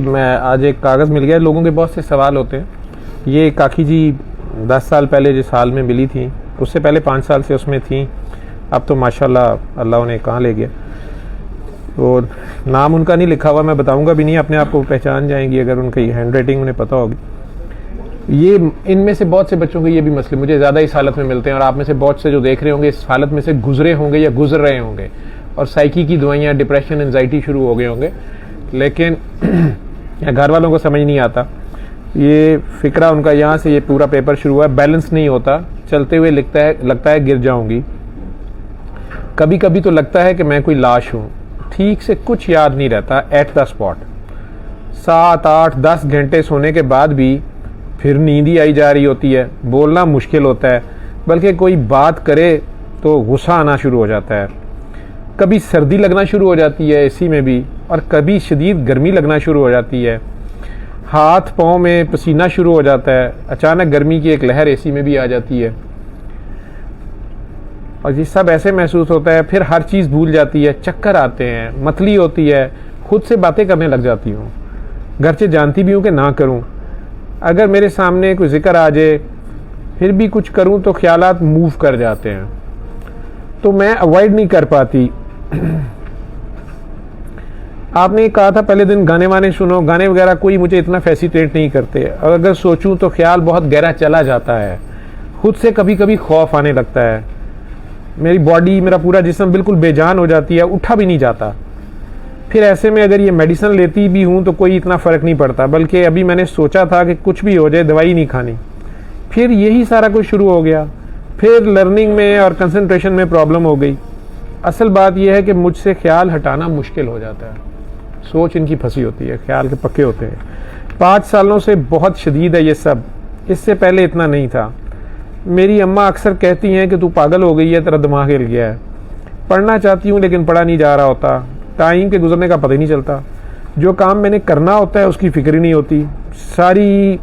मैं आज एक कागज़ मिल गया। लोगों के बहुत से सवाल होते हैं। ये काकी जी 10 साल पहले जिस हाल में मिली थी, उससे पहले 5 साल से उसमें थी। अब तो माशाल्लाह अल्लाह उन्हें कहाँ ले गया। तो नाम उनका नहीं लिखा हुआ, मैं बताऊंगा भी नहीं, अपने आप को पहचान जाएंगी अगर उनकी हैंड राइटिंग उन्हें पता होगी। ये इनमें से बहुत से बच्चों के ये भी मसले मुझे ज़्यादा इस हालत में मिलते हैं, और आप में से बहुत से जो देख रहे होंगे इस हालत में से गुजरे होंगे या गुजर रहे होंगे, और साइकी की दवाइयाँ, डिप्रेशन, एंजाइटी शुरू हो गए होंगे, लेकिन घर वालों को समझ नहीं आता। ये फिक्रा उनका यहाँ से ये पूरा पेपर शुरू हुआ है। बैलेंस नहीं होता, चलते हुए लगता है गिर जाऊंगी। कभी कभी तो लगता है कि मैं कोई लाश हूँ। ठीक से कुछ याद नहीं रहता एट द स्पॉट। 7, 8, 10 घंटे सोने के बाद भी फिर नींद ही आई जा रही होती है। बोलना मुश्किल होता है, बल्कि कोई बात करे तो गुस्सा आना शुरू हो जाता है। कभी सर्दी लगना शुरू हो जाती है एसी में भी, और कभी शदीद गर्मी लगना शुरू हो जाती है। हाथ पाँव में पसीना शुरू हो जाता है। अचानक गर्मी की एक लहर एसी में भी आ जाती है, और ये सब ऐसे महसूस होता है। फिर हर चीज़ भूल जाती है, चक्कर आते हैं, मतली होती है, खुद से बातें करने लग जाती हूँ। घर से जानती भी हूँ कि ना करूँ। अगर मेरे सामने कोई जिक्र आ जाए, फिर भी कुछ करूँ तो ख्यालात मूव कर जाते हैं, तो मैं अवॉइड नहीं कर पाती। आपने कहा था पहले दिन गाने वाने सुनो, गाने वगैरह कोई मुझे इतना फैसिनेट नहीं करते। और अगर सोचूं तो ख्याल बहुत गहरा चला जाता है। खुद से कभी कभी खौफ आने लगता है। मेरी बॉडी, मेरा पूरा जिस्म बिल्कुल बेजान हो जाती है, उठा भी नहीं जाता। फिर ऐसे में अगर ये मेडिसिन लेती भी हूँ तो कोई इतना फ़र्क नहीं पड़ता, बल्कि अभी मैंने सोचा था कि कुछ भी हो जाए दवाई नहीं खानी। फिर यही सारा कुछ शुरू हो गया। फिर लर्निंग में और कंसंट्रेशन में प्रॉब्लम हो गई। असल बात यह है कि मुझसे ख्याल हटाना मुश्किल हो जाता है। सोच इनकी फंसी होती है, ख्याल के पक्के होते हैं। 5 सालों से बहुत शदीद है ये सब। इससे पहले इतना नहीं था। मेरी अम्मा अक्सर कहती हैं कि तू पागल हो गई है, तेरा दिमाग हिल गया है। पढ़ना चाहती हूँ लेकिन पढ़ा नहीं जा रहा होता। टाइम के गुजरने का पता ही नहीं चलता। जो काम मैंने करना होता है उसकी फिक्र ही नहीं होती। सारी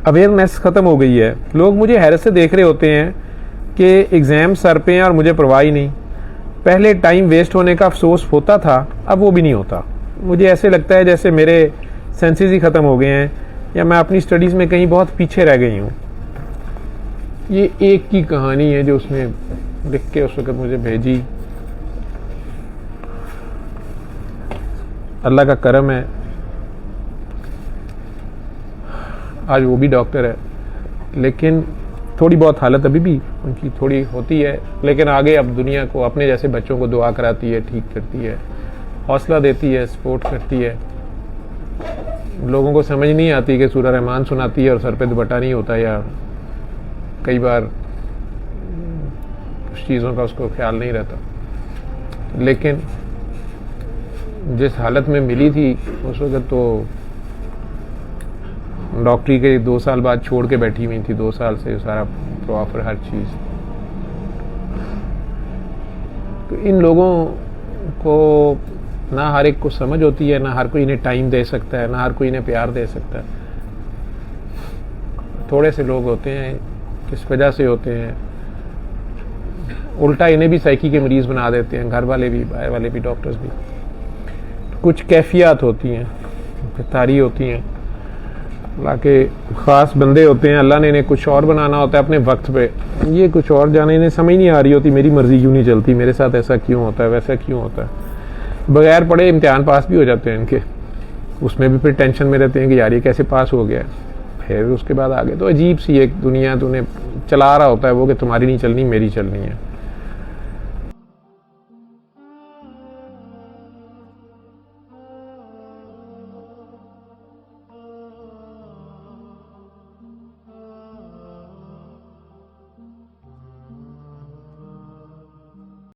अवेयरनेस ख़त्म हो गई है। लोग मुझे हैरत से देख रहे होते हैं कि एग्ज़ाम सर पे हैं और मुझे परवाह ही नहीं। पहले टाइम वेस्ट होने का अफसोस होता था, अब वो भी नहीं होता। मुझे ऐसे लगता है जैसे मेरे सेंसेस ही ख़त्म हो गए हैं, या मैं अपनी स्टडीज़ में कहीं बहुत पीछे रह गई हूँ। ये एक की कहानी है जो उसने लिख के उस वक़्त मुझे भेजी। अल्लाह का करम है, आज वो भी डॉक्टर है, लेकिन थोड़ी बहुत हालत अभी भी उनकी थोड़ी होती है। लेकिन आगे अब दुनिया को, अपने जैसे बच्चों को दुआ कराती है, ठीक करती है, हौसला देती है, सपोर्ट करती है। लोगों को समझ नहीं आती कि सूरह रहमान सुनाती है और सर पे दुपट्टा नहीं होता, या कई बार कुछ चीज़ों का उसको ख्याल नहीं रहता। लेकिन जिस हालत में मिली थी उस वक्त तो डॉक्टरी के 2 साल बाद छोड़ के बैठी हुई थी। 2 साल से सारा प्रॉपर हर चीज़। तो इन लोगों को ना हर एक को समझ होती है, ना हर कोई इन्हें टाइम दे सकता है, ना हर कोई इन्हें प्यार दे सकता है। थोड़े से लोग होते हैं, किस वजह से होते हैं, उल्टा इन्हें भी साइकी के मरीज़ बना देते हैं, घर वाले भी, बाहर वाले भी, डॉक्टर्स भी। कुछ कैफियत होती हैं, तारी होती हैं, अल्लाह के ख़ास बंदे होते हैं। अल्लाह ने इन्हें कुछ और बनाना होता है अपने वक्त पे। ये कुछ और जाने, इन्हें समझ नहीं आ रही होती मेरी मर्ज़ी क्यों नहीं चलती, मेरे साथ ऐसा क्यों होता है, वैसा क्यों होता है। बगैर पढ़े इम्तिहान पास भी हो जाते हैं इनके, उसमें भी फिर टेंशन में रहते हैं कि यार ये कैसे पास हो गया। फिर उसके बाद आगे तो अजीब सी एक दुनिया तो उन्हें चला रहा होता है वो, कि तुम्हारी नहीं चलनी मेरी चलनी है।